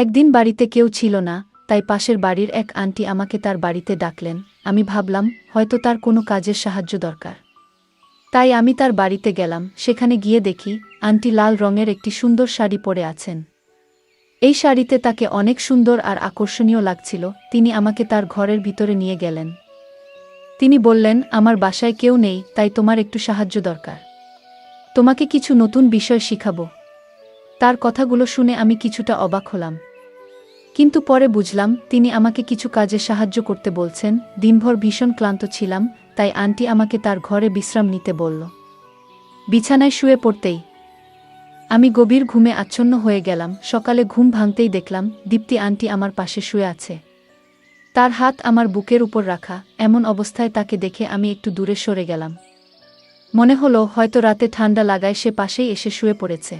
একদিন বাড়িতে কেউ ছিল না, তাই পাশের বাড়ির এক আন্টি আমাকে তার বাড়িতে ডাকলেন। আমি ভাবলাম হয়তো তার কোনো কাজের সাহায্য দরকার। তাই আমি তার বাড়িতে গেলাম। সেখানে গিয়ে দেখি আন্টি লাল রঙের একটি সুন্দর শাড়ি পরে আছেন। এই শাড়িতে তাকে অনেক সুন্দর আর আকর্ষণীয় লাগছিল। তিনি আমাকে তার ঘরের ভিতরে নিয়ে গেলেন। তিনি বললেন, আমার বাসায় কেউ নেই, তাই তোমার একটু সাহায্য দরকার। তোমাকে কিছু নতুন বিষয় শিখাবো। তার কথাগুলো শুনে আমি কিছুটা অবাক হলাম। কিন্তু পরে বুঝলাম তিনি আমাকে কিছু কাজে সাহায্য করতে বলছেন। দিনভর ভীষণ ক্লান্ত ছিলাম, তাই আন্টি আমাকে তার ঘরে বিশ্রাম নিতে বলল। বিছানায় শুয়ে পড়তেই আমি গভীর ঘুমে আচ্ছন্ন হয়ে গেলাম। সকালে ঘুম ভাঙতেই দেখলাম দীপ্তি আন্টি আমার পাশে শুয়ে আছে। তার হাত আমার বুকের উপর রাখা। এমন অবস্থায় তাকে দেখে আমি একটু দূরে সরে গেলাম। মনে হলো হয়তো রাতে ঠান্ডা লাগায় সে পাশেই এসে শুয়ে পড়েছে।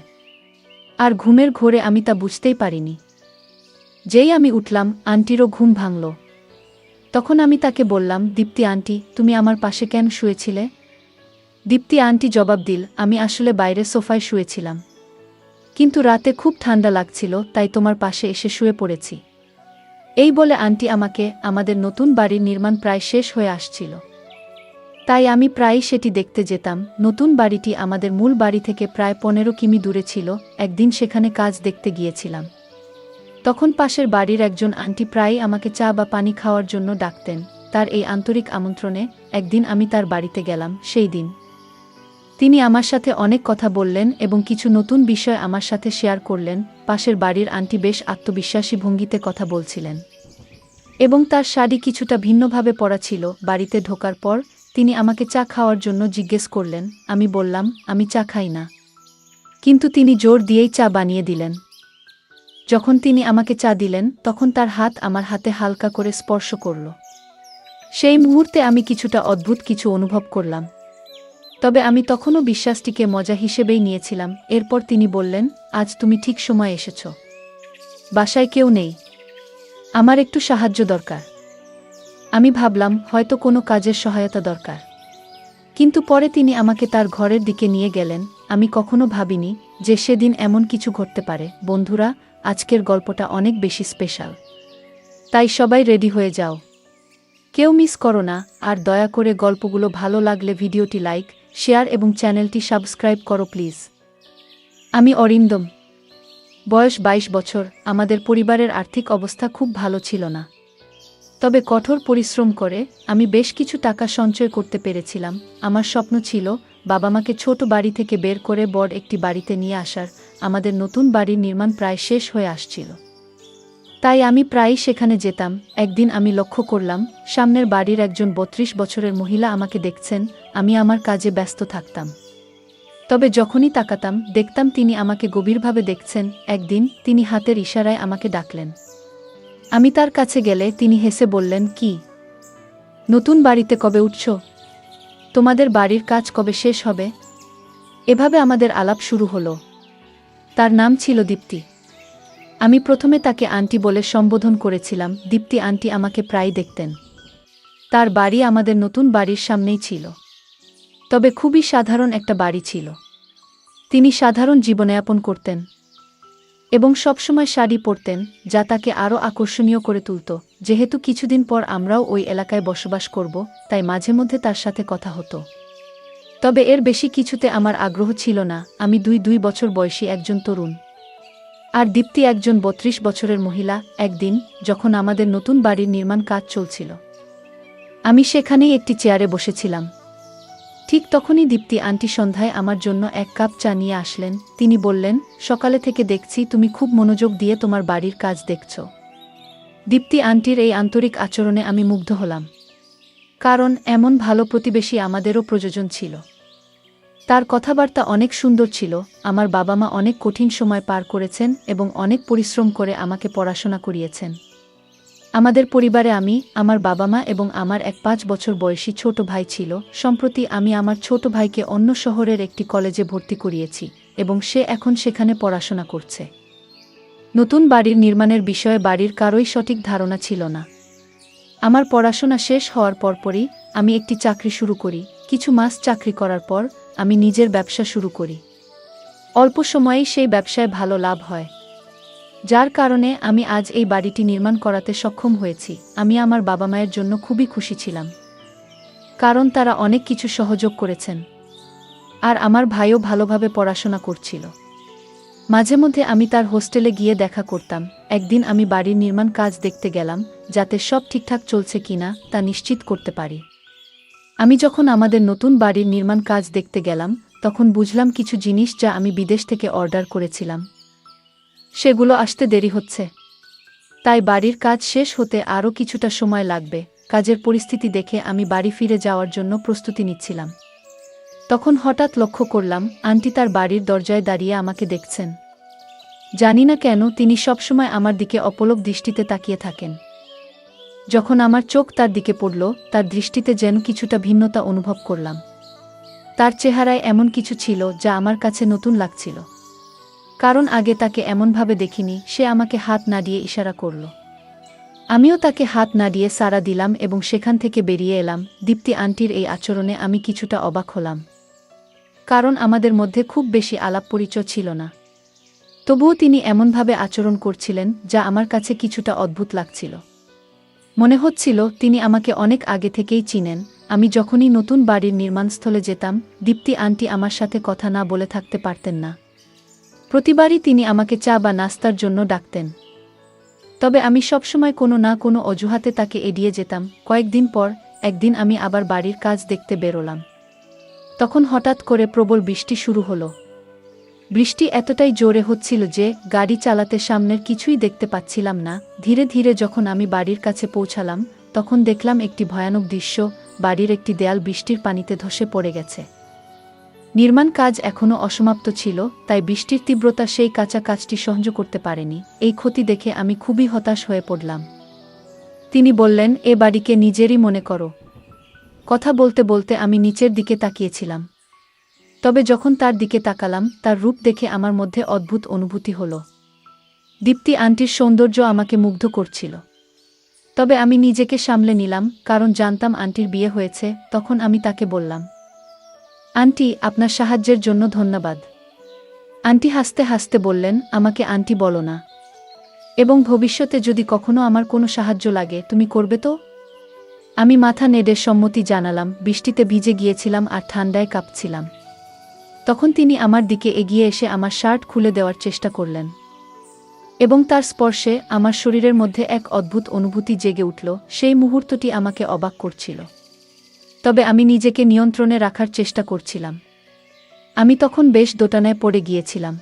আর ঘুমের ঘোরে আমি তা বুঝতেই পারিনি। যেই আমি উঠলাম, আন্টিরও ঘুম ভাঙল। তখন আমি তাকে বললাম, দীপ্তি আন্টি, তুমি আমার পাশে কেন শুয়েছিলে? দীপ্তি আন্টি জবাব দিল, আমি আসলে বাইরে সোফায় শুয়েছিলাম, কিন্তু রাতে খুব ঠান্ডা লাগছিল, তাই তোমার পাশে এসে শুয়ে পড়েছি। এই বলে আন্টি আমাদের নতুন বাড়ির নির্মাণ প্রায় শেষ হয়ে আসছিল। তাই আমি প্রায়ই সেটি দেখতে যেতাম। নতুন বাড়িটি আমাদের মূল বাড়ি থেকে প্রায় 15 কিমি দূরে ছিল। একদিন সেখানে কাজ দেখতে গিয়েছিলাম। তখন পাশের বাড়ির একজন আন্টি প্রায়ই আমাকে চা বা পানি খাওয়ার জন্য ডাকতেন। তার এই আন্তরিক আমন্ত্রণে একদিন আমি তার বাড়িতে গেলাম। সেই দিন তিনি আমার সাথে অনেক কথা বললেন এবং কিছু নতুন বিষয় আমার সাথে শেয়ার করলেন। পাশের বাড়ির আন্টি বেশ আত্মবিশ্বাসী ভঙ্গিতে কথা বলছিলেন এবং তার শাড়ি কিছুটা ভিন্নভাবে পরা ছিল। বাড়িতে ঢোকার পর তিনি আমাকে চা খাওয়ার জন্য জিজ্ঞেস করলেন। আমি বললাম, আমি চা খাই না, কিন্তু তিনি জোর দিয়েই চা বানিয়ে দিলেন। যখন তিনি আমাকে চা দিলেন, তখন তার হাত আমার হাতে হালকা করে স্পর্শ করল। সেই মুহূর্তে আমি কিছুটা অদ্ভুত কিছু অনুভব করলাম, তবে আমি তখনও বিশ্বাসটিকে মজা হিসেবেই নিয়েছিলাম। এরপর তিনি বললেন, আজ তুমি ঠিক সময় এসেছ। বাসায় কেউ নেই, আমার একটু সাহায্য দরকার। আমি ভাবলাম হয়তো কোনো কাজের সহায়তা দরকার, কিন্তু পরে তিনি আমাকে তার ঘরের দিকে নিয়ে গেলেন। আমি কখনো ভাবিনি যে সেদিন এমন কিছু ঘটতে পারে। বন্ধুরা, আজকের গল্পটা অনেক বেশি স্পেশাল, তাই সবাই রেডি হয়ে যাও। কেউ মিস করো না। আর দয়া করে গল্পগুলো ভালো লাগলে ভিডিওটি লাইক, শেয়ার এবং চ্যানেলটি সাবস্ক্রাইব করো প্লিজ। আমি অরিন্দম, বয়স 22 বছর। আমাদের পরিবারের আর্থিক অবস্থা খুব ভালো ছিল না, তবে কঠোর পরিশ্রম করে আমি বেশ কিছু টাকা সঞ্চয় করতে পেরেছিলাম। আমার স্বপ্ন ছিল বাবা মাকে ছোট বাড়ি থেকে বের করে বড় একটি বাড়িতে নিয়ে আসার। আমাদের নতুন বাড়ির নির্মাণ প্রায় শেষ হয়ে আসছিল, তাই আমি প্রায়ই সেখানে যেতাম। একদিন আমি লক্ষ্য করলাম সামনের বাড়ির একজন 32 বছরের মহিলা আমাকে দেখছেন। আমি আমার কাজে ব্যস্ত থাকতাম, তবে যখনই তাকাতাম দেখতাম তিনি আমাকে গভীরভাবে দেখছেন। একদিন তিনি হাতের ইশারায় আমাকে ডাকলেন। আমি তার কাছে গেলে তিনি হেসে বললেন, কি নতুন বাড়িতে কবে উঠছ? তোমাদের বাড়ির কাজ কবে শেষ হবে? এভাবে আমাদের আলাপ শুরু হলো। তার নাম ছিল দীপ্তি। আমি প্রথমে তাকে আন্টি বলে সম্বোধন করেছিলাম। দীপ্তি আন্টি আমাকে প্রায় দেখতেন। তার বাড়ি আমাদের নতুন বাড়ির সামনেই ছিল, তবে খুবই সাধারণ একটা বাড়ি ছিল। তিনি সাধারণ জীবনযাপন করতেন এবং সবসময় শাড়ি পরতেন, যা তাকে আরও আকর্ষণীয় করে তুলত। যেহেতু কিছুদিন পর আমরাও ওই এলাকায় বসবাস করব, তাই মাঝে মধ্যে তার সাথে কথা হতো। তবে এর বেশি কিছুতে আমার আগ্রহ ছিল না। আমি 2 বছর বয়সী একজন তরুণ, আর দীপ্তি একজন 32 বছরের মহিলা। একদিন যখন আমাদের নতুন বাড়ির নির্মাণ কাজ চলছিল, আমি সেখানেই একটি চেয়ারে বসেছিলাম। ঠিক তখনই দীপ্তি আন্টি সন্ধ্যায় আমার জন্য 1 কাপ চা নিয়ে আসলেন। তিনি বললেন, সকালে থেকে দেখছি তুমি খুব মনোযোগ দিয়ে তোমার বাড়ির কাজ দেখছ। দীপ্তি আন্টির এই আন্তরিক আচরণে আমি মুগ্ধ হলাম, কারণ এমন ভালো প্রতিবেশী আমাদেরও প্রয়োজন ছিল। তার কথাবার্তা অনেক সুন্দর ছিল। আমার বাবা মা অনেক কঠিন সময় পার করেছেন এবং অনেক পরিশ্রম করে আমাকে পড়াশোনা করিয়েছেন। আমাদের পরিবারে আমি, আমার বাবা মা এবং আমার এক 5 বছর বয়সী ছোট ভাই ছিল। সম্প্রতি আমি আমার ছোট ভাইকে অন্য শহরের একটি কলেজে ভর্তি করিয়েছি এবং সে এখন সেখানে পড়াশোনা করছে। নতুন বাড়ির নির্মাণের বিষয়ে বাড়ির কারোই সঠিক ধারণা ছিল না। আমার পড়াশোনা শেষ হওয়ার পরপরই আমি একটি চাকরি শুরু করি। কিছু মাস চাকরি করার পর আমি নিজের ব্যবসা শুরু করি। অল্প সময়েই সেই ব্যবসায় ভালো লাভ হয়। যার কারণে আমি আজ এই বাড়িটি নির্মাণ করাতে সক্ষম হয়েছি। আমি আমার বাবা মায়ের জন্য খুবই খুশি ছিলাম, কারণ তারা অনেক কিছু সহযোগ করেছেন। আর আমার ভাইও ভালোভাবে পড়াশোনা করছিল। মাঝে মধ্যে আমি তার হোস্টেলে গিয়ে দেখা করতাম। একদিন আমি বাড়ির নির্মাণ কাজ দেখতে গেলাম, যাতে সব ঠিকঠাক চলছে কিনা তা নিশ্চিত করতে পারি। আমি যখন আমাদের নতুন বাড়ির নির্মাণ কাজ দেখতে গেলাম, তখন বুঝলাম কিছু জিনিস যা আমি বিদেশ থেকে অর্ডার করেছিলাম সেগুলো আসতে দেরি হচ্ছে। তাই বাড়ির কাজ শেষ হতে আরও কিছুটা সময় লাগবে। কাজের পরিস্থিতি দেখে আমি বাড়ি ফিরে যাওয়ার জন্য প্রস্তুতি নিচ্ছিলাম। তখন হঠাৎ লক্ষ্য করলাম আন্টি তার বাড়ির দরজায় দাঁড়িয়ে আমাকে দেখছেন। জানি না কেন তিনি সবসময় আমার দিকে অপলক দৃষ্টিতে তাকিয়ে থাকেন। যখন আমার চোখ তার দিকে পড়ল, তার দৃষ্টিতে যেন কিছুটা ভিন্নতা অনুভব করলাম। তার চেহারায় এমন কিছু ছিল যা আমার কাছে নতুন লাগছিল, কারণ আগে তাকে এমনভাবে দেখিনি। সে আমাকে হাত নাড়িয়ে ইশারা করল। আমিও তাকে হাত নাড়িয়ে সাড়া দিলাম এবং সেখান থেকে বেরিয়ে এলাম। দীপ্তি আন্টির এই আচরণে আমি কিছুটা অবাক হলাম, কারণ আমাদের মধ্যে খুব বেশি আলাপ পরিচয় ছিল না। তবুও তিনি এমনভাবে আচরণ করছিলেন যা আমার কাছে কিছুটা অদ্ভুত লাগছিল। মনে হচ্ছিল তিনি আমাকে অনেক আগে থেকেই চিনেন। আমি যখনই নতুন বাড়ির নির্মাণস্থলে যেতাম, দীপ্তি আন্টি আমার সাথে কথা না বলে থাকতে পারতেন না। প্রতিবারই তিনি আমাকে চা বা নাস্তার জন্য ডাকতেন, তবে আমি সবসময় কোনো না কোনো অজুহাতে তাকে এড়িয়ে যেতাম। কয়েকদিন পর একদিন আমি আবার বাড়ির কাজ দেখতে বেরোলাম। তখন হঠাৎ করে প্রবল বৃষ্টি শুরু হলো। বৃষ্টি এতটাই জোরে হচ্ছিল যে গাড়ি চালাতে সামনের কিছুই দেখতে পাচ্ছিলাম না। ধীরে ধীরে যখন আমি বাড়ির কাছে পৌঁছালাম, তখন দেখলাম একটি ভয়ানক দৃশ্য। বাড়ির একটি দেয়াল বৃষ্টির পানিতে ধসে পড়ে গেছে। নির্মাণ কাজ এখনও অসমাপ্ত ছিল, তাই বৃষ্টির তীব্রতা সেই কাঁচা কাজটি সহ্য করতে পারেনি। এই ক্ষতি দেখে আমি খুবই হতাশ হয়ে পড়লাম। তিনি বললেন, এ বাড়িকে নিজেরই মনে করো। কথা বলতে বলতে আমি নিচের দিকে তাকিয়েছিলাম। তবে যখন তার দিকে তাকালাম, তার রূপ দেখে আমার মধ্যে অদ্ভুত অনুভূতি হলো। দীপ্তি আন্টির সৌন্দর্য আমাকে মুগ্ধ করছিল। তবে আমি নিজেকে সামলে নিলাম, কারণ জানতাম আন্টির বিয়ে হয়েছে। তখন আমি তাকে বললাম, আন্টি, আপনার সাহায্যের জন্য ধন্যবাদ। আন্টি হাসতে হাসতে বললেন, আমাকে আন্টি বলো না, এবং ভবিষ্যতে যদি কখনো আমার কোনো সাহায্য লাগে তুমি করবে তো? আমি মাথা নেড়ে সম্মতি জানালাম। বৃষ্টিতে ভিজে গিয়েছিলাম আর ঠান্ডায় কাঁপছিলাম। তখন তিনি আমার দিকে এগিয়ে এসে আমার শার্ট খুলে দেওয়ার চেষ্টা করলেন, এবং তার স্পর্শে আমার শরীরের মধ্যে এক অদ্ভুত অনুভূতি জেগে উঠল। সেই মুহূর্তটি আমাকে অবাক করছিল, তবে আমি নিজেকে নিয়ন্ত্রণে রাখার চেষ্টা করছিলাম। আমি তখন বেশ দোটানায় পড়ে গিয়েছিলাম।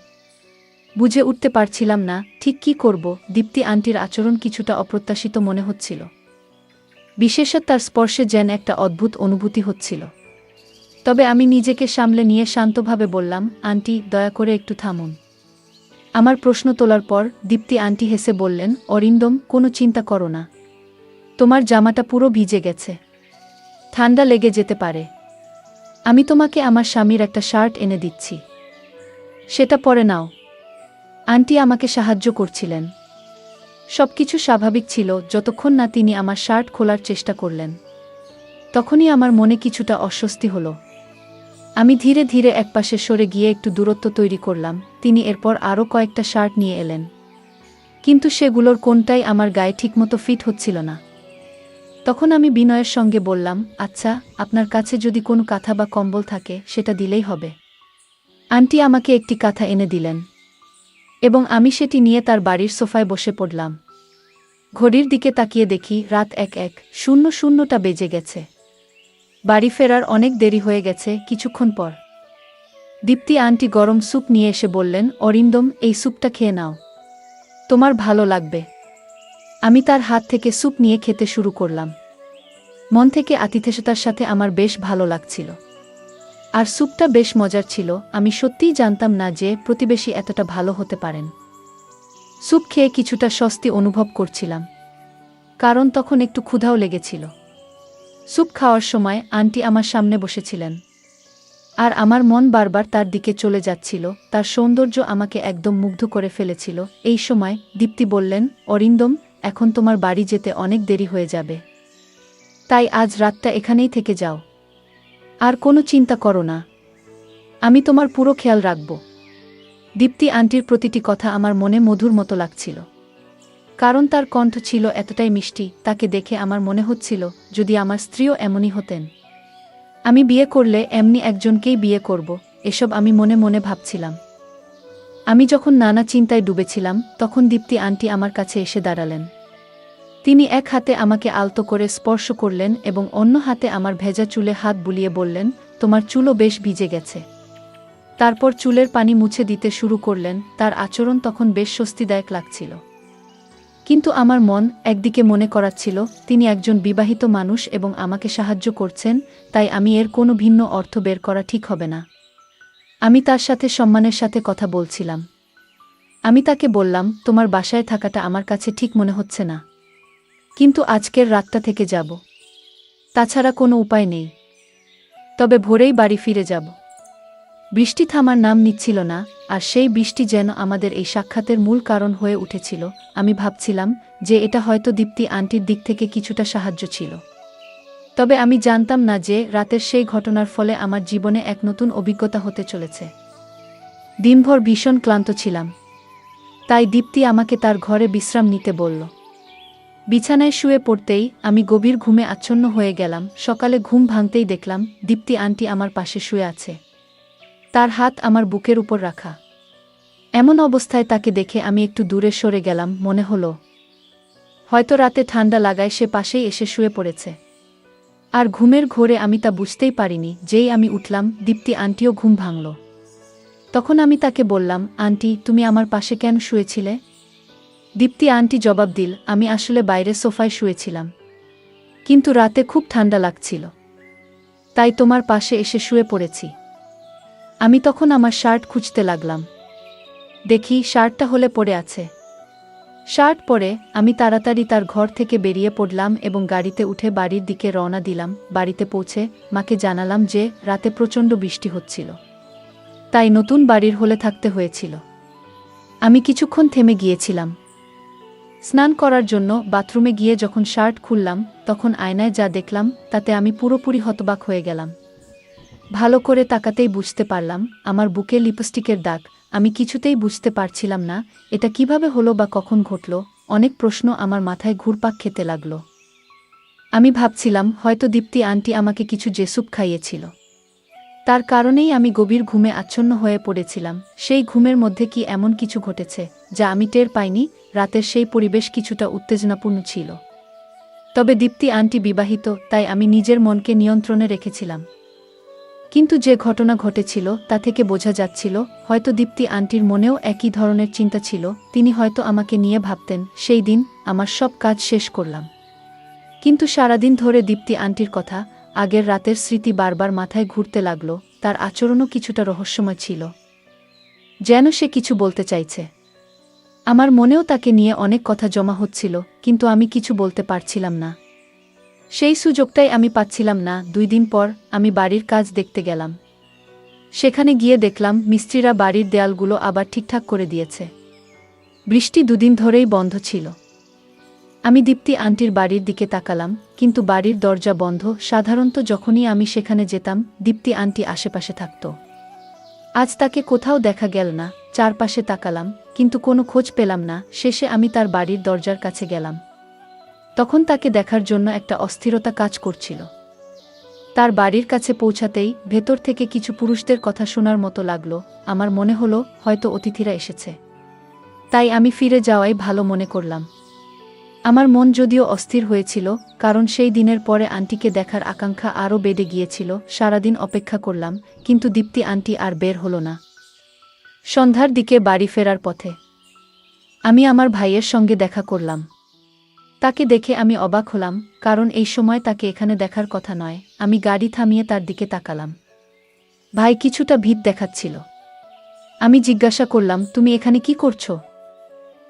বুঝে উঠতে পারছিলাম না ঠিক কী করব। দীপ্তি আন্টির আচরণ কিছুটা অপ্রত্যাশিত মনে হচ্ছিল, বিশেষত তার স্পর্শে যেন একটা অদ্ভুত অনুভূতি হচ্ছিল। তবে আমি নিজেকে সামলে নিয়ে শান্তভাবে বললাম, আন্টি, দয়া করে একটু থামুন। আমার প্রশ্ন তোলার পর দীপ্তি আন্টি হেসে বললেন, অরিন্দম, কোনো চিন্তা করো না। তোমার জামাটা পুরো ভিজে গেছে, ঠান্ডা লেগে যেতে পারে। আমি তোমাকে আমার স্বামীর একটা শার্ট এনে দিচ্ছি, সেটা পরে নাও। আন্টি আমাকে সাহায্য করছিলেন। সবকিছু স্বাভাবিক ছিল যতক্ষণ না তিনি আমার শার্ট খোলার চেষ্টা করলেন। তখনই আমার মনে কিছুটা অস্বস্তি হলো। আমি ধীরে ধীরে একপাশে সরে গিয়ে একটু দূরত্ব তৈরি করলাম। তিনি এরপর আরও কয়েকটা শার্ট নিয়ে এলেন, কিন্তু সেগুলোর কোনটাই আমার গায়ে ঠিকমতো ফিট হচ্ছিল না। তখন আমি বিনয়ের সঙ্গে বললাম, আচ্ছা, আপনার কাছে যদি কোনো কাঁথা বা কম্বল থাকে সেটা দিলেই হবে। আন্টি আমাকে একটি কাঁথা এনে দিলেন, এবং আমি সেটি নিয়ে তার বাড়ির সোফায় বসে পড়লাম। ঘড়ির দিকে তাকিয়ে দেখি রাত 1:00টা বেজে গেছে। বাড়ি ফেরার অনেক দেরি হয়ে গেছে। কিছুক্ষণ পর দীপ্তি আন্টি গরম স্যুপ নিয়ে এসে বললেন, অরিন্দম, এই স্যুপটা খেয়ে নাও, তোমার ভালো লাগবে। আমি তার হাত থেকে স্যুপ নিয়ে খেতে শুরু করলাম। মন থেকে আতিথেয়তার সাথে আমার বেশ ভালো লাগছিল, আর স্যুপটা বেশ মজার ছিল। আমি সত্যিই জানতাম না যে প্রতিবেশী এতটা ভালো হতে পারেন। স্যুপ খেয়ে কিছুটা স্বস্তি অনুভব করছিলাম, কারণ তখন একটু ক্ষুধাও লেগেছিল। স্যুপ খাওয়ার সময় আন্টি আমার সামনে বসেছিলেন, আর আমার মন বারবার তার দিকে চলে যাচ্ছিল। তার সৌন্দর্য আমাকে একদম মুগ্ধ করে ফেলেছিল। এই সময় দীপ্তি বললেন, অরিন্দম, এখন তোমার বাড়ি যেতে অনেক দেরি হয়ে যাবে, তাই আজ রাতটা এখানেই থেকে যাও। আর কোনো চিন্তা করো না, আমি তোমার পুরো খেয়াল রাখব। দীপ্তি আন্টির প্রতিটি কথা আমার মনে মধুর মতো লাগছিল। কারণ তার কণ্ঠ ছিল এতটাই মিষ্টি, তাকে দেখে আমার মনে হচ্ছিল যদি আমার স্ত্রীও এমনই হতেন। আমি বিয়ে করলে এমনি একজনকেই বিয়ে করব, এসব আমি মনে মনে ভাবছিলাম। আমি যখন নানা চিন্তায় ডুবেছিলাম তখন দীপ্তি আন্টি আমার কাছে এসে দাঁড়ালেন। তিনি এক হাতে আমাকে আলতো করে স্পর্শ করলেন এবং অন্য হাতে আমার ভেজা চুলে হাত বুলিয়ে বললেন, তোমার চুলও বেশ ভিজে গেছে। তারপর চুলের পানি মুছে দিতে শুরু করলেন। তার আচরণ তখন বেশ স্বস্তিদায়ক লাগছিল। কিন্তু আমার মন একদিকে মনে করাচ্ছিল তিনি একজন বিবাহিত মানুষ এবং আমাকে সাহায্য করছেন, তাই আমি এর কোনো ভিন্ন অর্থ বের করা ঠিক হবে না। আমি তার সাথে সম্মানের সাথে কথা বলছিলাম। আমি তাকে বললাম, তোমার বাসায় থাকাটা আমার কাছে ঠিক মনে হচ্ছে না, কিন্তু আজকের রাতটা থেকে যাব। তাছাড়া কোনো উপায় নেই। তবে ভোরেই বাড়ি ফিরে যাব। বৃষ্টি থামার নাম নিচ্ছিল না, আর সেই বৃষ্টি যেন আমাদের এই সাক্ষাতের মূল কারণ হয়ে উঠেছিল। আমি ভাবছিলাম যে এটা হয়তো দীপ্তি আন্টির দিক থেকে কিছুটা সাহায্য ছিল। তবে আমি জানতাম না যে রাতের সেই ঘটনার ফলে আমার জীবনে এক নতুন অভিজ্ঞতা হতে চলেছে। দিনভর ভীষণ ক্লান্ত ছিলাম, তাই দীপ্তি আমাকে তার ঘরে বিশ্রাম নিতে বলল। বিছানায় শুয়ে পড়তেই আমি গভীর ঘুমে আচ্ছন্ন হয়ে গেলাম। সকালে ঘুম ভাঙতেই দেখলাম দীপ্তি আন্টি আমার পাশে শুয়ে আছে, তার হাত আমার বুকের উপর রাখা। এমন অবস্থায় তাকে দেখে আমি একটু দূরে সরে গেলাম। মনে হলো হয়তো রাতে ঠান্ডা লাগায় সে পাশেই এসে শুয়ে পড়েছে। আর ঘুমের ঘোরে আমি তা বুঝতেই পারিনি। যেই আমি উঠলাম, দীপ্তি আন্টিও ঘুম ভাঙল। তখন আমি তাকে বললাম, আন্টি, তুমি আমার পাশে কেন শুয়েছিলে? দীপ্তি আন্টি জবাব দিল, আমি আসলে বাইরে সোফায় শুয়েছিলাম, কিন্তু রাতে খুব ঠান্ডা লাগছিল, তাই তোমার পাশে এসে শুয়ে পড়েছি। আমি তখন আমার শার্ট খুঁজতে লাগলাম। দেখি শার্টটা হলে পড়ে আছে। শার্ট পরে আমি তাড়াতাড়ি তার ঘর থেকে বেরিয়ে পড়লাম এবং গাড়িতে উঠে বাড়ির দিকে রওনা দিলাম। বাড়িতে পৌঁছে মাকে জানালাম যে রাতে প্রচণ্ড বৃষ্টি হচ্ছিল, তাই নতুন বাড়ির হলে থাকতে হয়েছিল। আমি কিছুক্ষণ থেমে গিয়েছিলাম স্নান করার জন্য। বাথরুমে গিয়ে যখন শার্ট খুললাম তখন আয়নায় যা দেখলাম তাতে আমি পুরোপুরি হতবাক হয়ে গেলাম। ভালো করে তাকাতেই বুঝতে পারলাম আমার বুকে লিপস্টিকের দাগ। আমি কিছুতেই বুঝতে পারছিলাম না এটা কিভাবে হলো বা কখন ঘটল। অনেক প্রশ্ন আমার মাথায় ঘুরপাক খেতে লাগলো। আমি ভাবছিলাম হয়তো দীপ্তি আন্টি আমাকে কিছু জেসুপ খাইয়েছিল। তার কারণেই আমি গভীর ঘুমে আচ্ছন্ন হয়ে পড়েছিলাম। সেই ঘুমের মধ্যে কি এমন কিছু ঘটেছে যা আমি টের পাইনি? রাতের সেই পরিবেশ কিছুটা উত্তেজনাপূর্ণ ছিল। তবে দীপ্তি আন্টি বিবাহিত, তাই আমি নিজের মনকে নিয়ন্ত্রণে রেখেছিলাম। কিন্তু যে ঘটনা ঘটেছিল তা থেকে বোঝা যাচ্ছিল হয়তো দীপ্তি আন্টির মনেও একই ধরনের চিন্তা ছিল। তিনি হয়তো আমাকে নিয়ে ভাবতেন। সেই দিন আমার সব কাজ শেষ করলাম, কিন্তু সারাদিন ধরে দীপ্তি আন্টির কথা, আগের রাতের স্মৃতি বারবার মাথায় ঘুরতে লাগলো। তার আচরণও কিছুটা রহস্যময় ছিল, যেন সে কিছু বলতে চাইছে। আমার মনেও তাকে নিয়ে অনেক কথা জমা হচ্ছিল, কিন্তু আমি কিছু বলতে পারছিলাম না। সেই সুযোগটাই আমি পাচ্ছিলাম না। 2 দিন পর আমি বাড়ির কাজ দেখতে গেলাম। সেখানে গিয়ে দেখলাম মিস্ত্রিরা বাড়ির দেয়ালগুলো আবার ঠিকঠাক করে দিয়েছে। বৃষ্টি 2 দিন ধরেই বন্ধ ছিল। আমি দীপ্তি আন্টির বাড়ির দিকে তাকালাম, কিন্তু বাড়ির দরজা বন্ধ। সাধারণত যখনই আমি সেখানে যেতাম দীপ্তি আন্টি আশেপাশে থাকত। আজ তাকে কোথাও দেখা গেল না। চারপাশে তাকালাম, কিন্তু কোনো খোঁজ পেলাম না। শেষে আমি তার বাড়ির দরজার কাছে গেলাম। তখন তাকে দেখার জন্য একটা অস্থিরতা কাজ করছিল। তার বাড়ির কাছে পৌঁছাতেই ভেতর থেকে কিছু পুরুষদের কথা শোনার মতো লাগলো। আমার মনে হলো হয়তো অতিথিরা এসেছে, তাই আমি ফিরে যাওয়াই ভালো মনে করলাম। আমার মন যদিও অস্থির হয়েছিল, কারণ সেই দিনের পরে আন্টিকে দেখার আকাঙ্ক্ষা আরও বেড়ে গিয়েছিল। সারাদিন অপেক্ষা করলাম, কিন্তু দীপ্তি আন্টি আর বের হলো না। সন্ধ্যার দিকে বাড়ি ফেরার পথে আমি আমার ভাইয়ের সঙ্গে দেখা করলাম। তাকে দেখে আমি অবাক হলাম, কারণ এই সময় তাকে এখানে দেখার কথা নয়। আমি গাড়ি থামিয়ে তার দিকে তাকালাম। ভাই কিছুটা ভীত দেখাচ্ছিল। আমি জিজ্ঞাসা করলাম, তুমি এখানে কি করছো?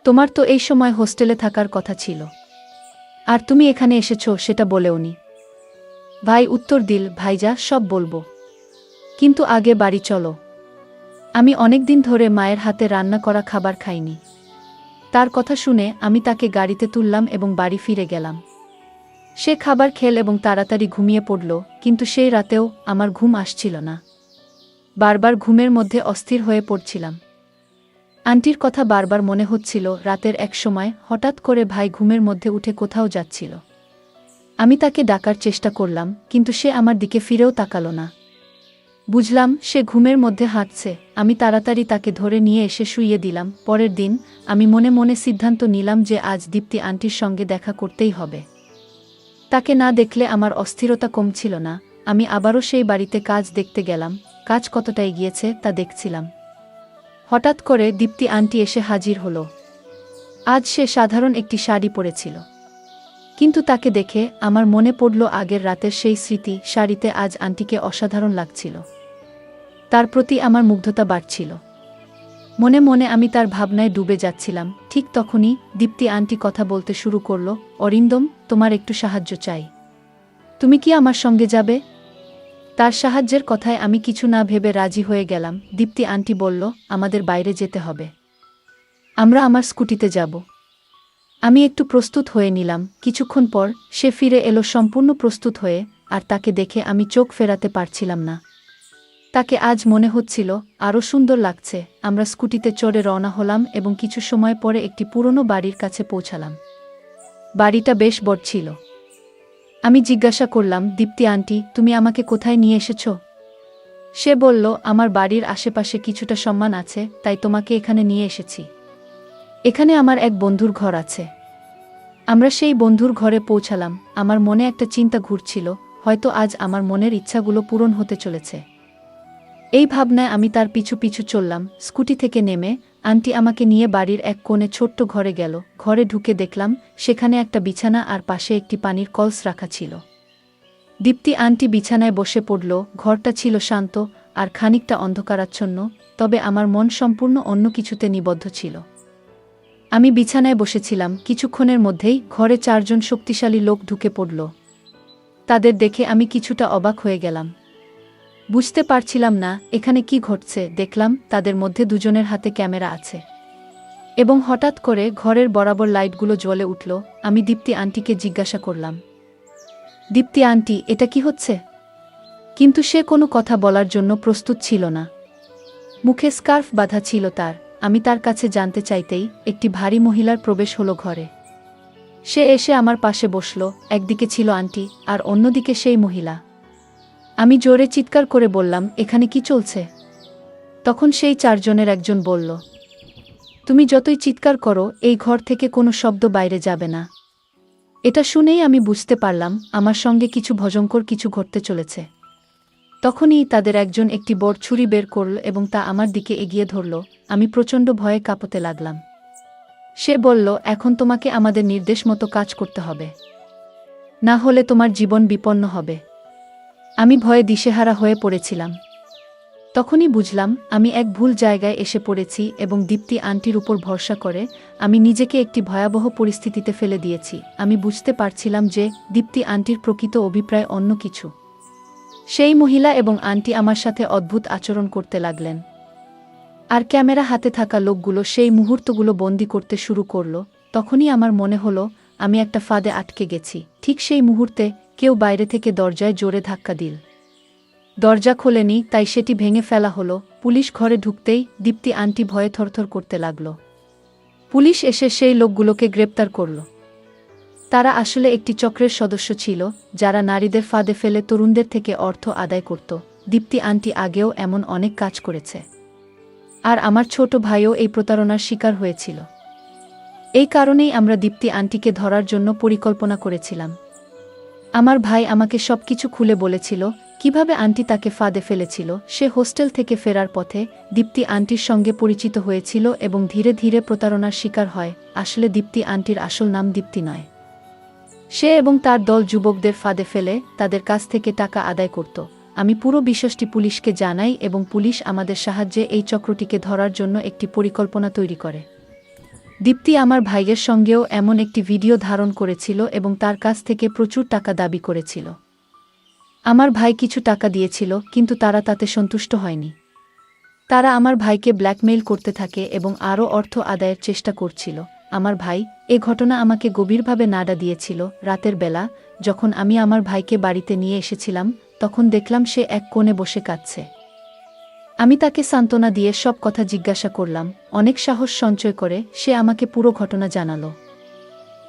তোমার তো এই সময় হোস্টেলে থাকার কথা ছিল, আর তুমি এখানে এসেছো সেটা বলেওনি। ভাই উত্তর দিল, ভাইজা সব বলবো, কিন্তু আগে বাড়ি চলো। আমি অনেকদিন ধরে মায়ের হাতে রান্না করা খাবার খাইনি। তার কথা শুনে আমি তাকে গাড়িতে তুললাম এবং বাড়ি ফিরে গেলাম। সে খাবার খেল এবং তাড়াতাড়ি ঘুমিয়ে পড়ল, কিন্তু সেই রাতেও আমার ঘুম আসছিল না। বারবার ঘুমের মধ্যে অস্থির হয়ে পড়ছিলাম। আন্টির কথা বারবার মনে হচ্ছিল। রাতের এক সময় হঠাৎ করে ভাই ঘুমের মধ্যে উঠে কোথাও যাচ্ছিল। আমি তাকে ডাকার চেষ্টা করলাম, কিন্তু সে আমার দিকে ফিরেও তাকালো না। বুঝলাম সে ঘুমের মধ্যে হাঁটছে। আমি তাড়াতাড়ি তাকে ধরে নিয়ে এসে শুইয়ে দিলাম। পরের দিন আমি মনে মনে সিদ্ধান্ত নিলাম যে আজ দীপ্তি আন্টির সঙ্গে দেখা করতেই হবে। তাকে না দেখলে আমার অস্থিরতা কমছিল না। আমি আবারও সেই বাড়িতে কাজ দেখতে গেলাম। কাজ কতটা এগিয়েছে তা দেখছিলাম। হঠাৎ করে দীপ্তি আন্টি এসে হাজির হলো। আজ সে সাধারণ একটি শাড়ি পরেছিল, কিন্তু তাকে দেখে আমার মনে পড়ল আগের রাতের সেই স্মৃতি। শাড়িতে আজ আন্টিকে অসাধারণ লাগছিল। তার প্রতি আমার মুগ্ধতা বাড়ছিল। মনে মনে আমি তার ভাবনায় ডুবে যাচ্ছিলাম। ঠিক তখনই দীপ্তি আন্টি কথা বলতে শুরু করল। অরিন্দম, তোমার একটু সাহায্য চাই। তুমি কি আমার সঙ্গে যাবে? তার সাহায্যের কথায় আমি কিছু না ভেবে রাজি হয়ে গেলাম। দীপ্তি আন্টি বলল, আমাদের বাইরে যেতে হবে। আমরা আমার স্কুটিতে যাব। আমি একটু প্রস্তুত হয়ে নিলাম। কিছুক্ষণ পর সে ফিরে এলো সম্পূর্ণ প্রস্তুত হয়ে, আর তাকে দেখে আমি চোখ ফেরাতে পারছিলাম না। তাকে আজ মনে হচ্ছিল আরও সুন্দর লাগছে। আমরা স্কুটিতে চড়ে রওনা হলাম এবং কিছু সময় পরে একটি পুরনো বাড়ির কাছে পৌঁছালাম। বাড়িটা বেশ বড় ছিল। আমি জিজ্ঞাসা করলাম, দীপ্তি আন্টি, তুমি আমাকে কোথায় নিয়ে এসেছ? সে বলল, আমার বাড়ির আশেপাশে কিছুটা সম্মান আছে, তাই তোমাকে এখানে নিয়ে এসেছি। এখানে আমার এক বন্ধুর ঘর আছে। আমরা সেই বন্ধুর ঘরে পৌঁছালাম। আমার মনে একটা চিন্তা ঘুরছিল, হয়তো আজ আমার মনের ইচ্ছাগুলো পূরণ হতে চলেছে। এই ভাবনায় আমি তার পিছু পিছু চললাম। স্কুটি থেকে নেমে আন্টি আমাকে নিয়ে বাড়ির এক কোণে ছোট্ট ঘরে গেল। ঘরে ঢুকে দেখলাম সেখানে একটা বিছানা আর পাশে একটি পানির কলস রাখা ছিল। দীপ্তি আন্টি বিছানায় বসে পড়ল। ঘরটা ছিল শান্ত আর খানিকটা অন্ধকারাচ্ছন্ন, তবে আমার মন সম্পূর্ণ অন্য কিছুতে নিবদ্ধ ছিল। আমি বিছানায় বসেছিলাম। কিছুক্ষণের মধ্যেই ঘরে 4 জন শক্তিশালী লোক ঢুকে পড়ল। তাদের দেখে আমি কিছুটা অবাক হয়ে গেলাম। বুঝতে পারছিলাম না এখানে কি ঘটছে। দেখলাম তাদের মধ্যে 2 জনের হাতে ক্যামেরা আছে এবং হঠাৎ করে ঘরের বরাবর লাইটগুলো জ্বলে উঠল। আমি দীপ্তি আন্টিকে জিজ্ঞাসা করলাম, দীপ্তি আন্টি, এটা কি হচ্ছে? কিন্তু সে কোনো কথা বলার জন্য প্রস্তুত ছিল না। মুখে স্কার্ফ বাঁধা ছিল তার। আমি তার কাছে জানতে চাইতেই একটি ভারী মহিলার প্রবেশ হলো ঘরে। সে এসে আমার পাশে বসল। একদিকে ছিল আন্টি আর অন্যদিকে সেই মহিলা। আমি জোরে চিৎকার করে বললাম, এখানে কি চলছে? তখন সেই 4 জনের একজন বলল, তুমি যতই চিৎকার করো এই ঘর থেকে কোনো শব্দ বাইরে যাবে না। এটা শুনেই আমি বুঝতে পারলাম আমার সঙ্গে কিছু ভয়ঙ্কর কিছু ঘটতে চলেছে। তখনই তাদের একজন একটি বড় ছুরি বের করল এবং তা আমার দিকে এগিয়ে ধরল। আমি প্রচণ্ড ভয়ে কাঁপতে লাগলাম। সে বলল, এখন তোমাকে আমাদের নির্দেশ মতো কাজ করতে হবে, না হলে তোমার জীবন বিপন্ন হবে। আমি ভয়ে দিশেহারা হয়ে পড়েছিলাম। তখনই বুঝলাম আমি এক ভুল জায়গায় এসে পড়েছি এবং দীপ্তি আন্টির উপর ভরসা করে আমি নিজেকে একটি ভয়াবহ পরিস্থিতিতে ফেলে দিয়েছি। আমি বুঝতে পারছিলাম যে দীপ্তি আন্টির প্রকৃত অভিপ্রায় অন্য কিছু। সেই মহিলা এবং আন্টি আমার সাথে অদ্ভুত আচরণ করতে লাগলেন, আর ক্যামেরা হাতে থাকা লোকগুলো সেই মুহূর্তগুলো বন্দি করতে শুরু করল। তখনই আমার মনে হলো আমি একটা ফাঁদে আটকে গেছি। ঠিক সেই মুহূর্তে কেউ বাইরে থেকে দরজায় জোরে ধাক্কা দিল। দরজা খোলেনি, তাই সেটি ভেঙে ফেলা হলো। পুলিশ ঘরে ঢুকতেই দীপ্তি আন্টি ভয়ে থরথর করতে লাগল। পুলিশ এসে সেই লোকগুলোকে গ্রেপ্তার করল। তারা আসলে একটি চক্রের সদস্য ছিল, যারা নারীদের ফাঁদে ফেলে তরুণদের থেকে অর্থ আদায় করত। দীপ্তি আন্টি আগেও এমন অনেক কাজ করেছে, আর আমার ছোট ভাইও এই প্রতারণার শিকার হয়েছিল। এই কারণেই আমরা দীপ্তি আন্টিকে ধরার জন্য পরিকল্পনা করেছিলাম। আমার ভাই আমাকে সবকিছু খুলে বলেছিল, কিভাবে আন্টি তাকে ফাঁদে ফেলেছিল। সে হোস্টেল থেকে ফেরার পথে দীপ্তি আন্টির সঙ্গে পরিচিত হয়েছিল এবং ধীরে ধীরে প্রতারণার শিকার হয়। আসলে দীপ্তি আন্টির আসল নাম দীপ্তি নয়। সে এবং তার দল যুবকদের ফাঁদে ফেলে তাদের কাছ থেকে টাকা আদায় করত। আমি পুরো বিষয়টি পুলিশকে জানাই এবং পুলিশ আমাদের সাহায্যে এই চক্রটিকে ধরার জন্য একটি পরিকল্পনা তৈরি করে। দীপ্তি আমার ভাইয়ের সঙ্গেও এমন একটি ভিডিও ধারণ করেছিল এবং তার কাছ থেকে প্রচুর টাকা দাবি করেছিল। আমার ভাই কিছু টাকা দিয়েছিল, কিন্তু তারা তাতে সন্তুষ্ট হয়নি। তারা আমার ভাইকে ব্ল্যাকমেইল করতে থাকে এবং আরও অর্থ আদায়ের চেষ্টা করছিল। আমার ভাই এ ঘটনা আমাকে গভীরভাবে নাড়া দিয়েছিল। রাতের বেলা যখন আমি আমার ভাইকে বাড়িতে নিয়ে এসেছিলাম, তখন দেখলাম সে এক কোণে বসে কাঁদছে। আমি তাকে সান্ত্বনা দিয়ে সব কথা জিজ্ঞাসা করলাম। অনেক সাহস সঞ্চয় করে সে আমাকে পুরো ঘটনা জানালো।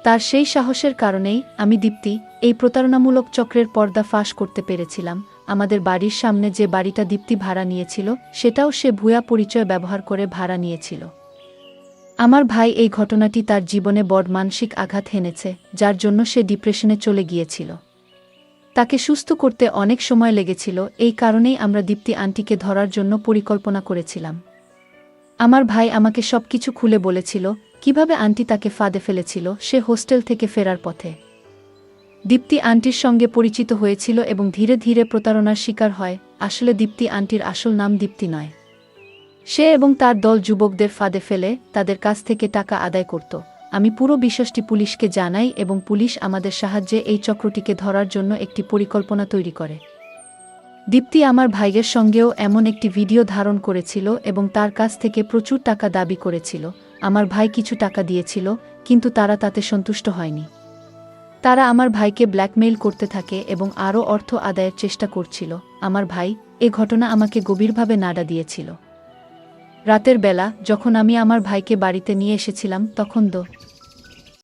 তার সেই সাহসের কারণেই আমি দীপ্তি এই প্রতারণামূলক চক্রের পর্দা ফাঁস করতে পেরেছিলাম। আমাদের বাড়ির সামনে যে বাড়িটা দীপ্তি ভাড়া নিয়েছিল সেটাও সে ভুয়া পরিচয় ব্যবহার করে ভাড়া নিয়েছিল। আমার ভাই এই ঘটনাটি তার জীবনে বড় মানসিক আঘাত হেনেছে, যার জন্য সে ডিপ্রেশনে চলে গিয়েছিল। তাকে সুস্থ করতে অনেক সময় লেগেছিল। এই কারণেই আমরা দীপ্তি আন্টিকে ধরার জন্য পরিকল্পনা করেছিলাম। আমার ভাই আমাকে সবকিছু খুলে বলেছিল, কিভাবে আন্টি তাকে ফাঁদে ফেলেছিল সে হোস্টেল থেকে ফেরার পথে। দীপ্তি আন্টির সঙ্গে পরিচিত হয়েছিল এবং ধীরে ধীরে প্রতারণার শিকার হয়। আসলে দীপ্তি আন্টির আসল নাম দীপ্তি নয়। সে এবং তার দল যুবকদের ফাঁদে ফেলে তাদের কাছ থেকে টাকা আদায় করত। আমি পুরো বিষয়টি পুলিশকে জানাই এবং পুলিশ আমাদের সাহায্যে এই চক্রটিকে ধরার জন্য একটি পরিকল্পনা তৈরি করে। দীপ্তি আমার ভাইয়ের সঙ্গেও এমন একটি ভিডিও ধারণ করেছিল এবং তার কাছ থেকে প্রচুর টাকা দাবি করেছিল। আমার ভাই কিছু টাকা দিয়েছিল, কিন্তু তারা তাতে সন্তুষ্ট হয়নি। তারা আমার ভাইকে ব্ল্যাকমেইল করতে থাকে এবং আরও অর্থ আদায়ের চেষ্টা করছিল। আমার ভাই এ ঘটনা আমাকে গভীরভাবে নাড়া দিয়েছিল। রাতের বেলা যখন আমি আমার ভাইকে বাড়িতে নিয়ে এসেছিলাম তখন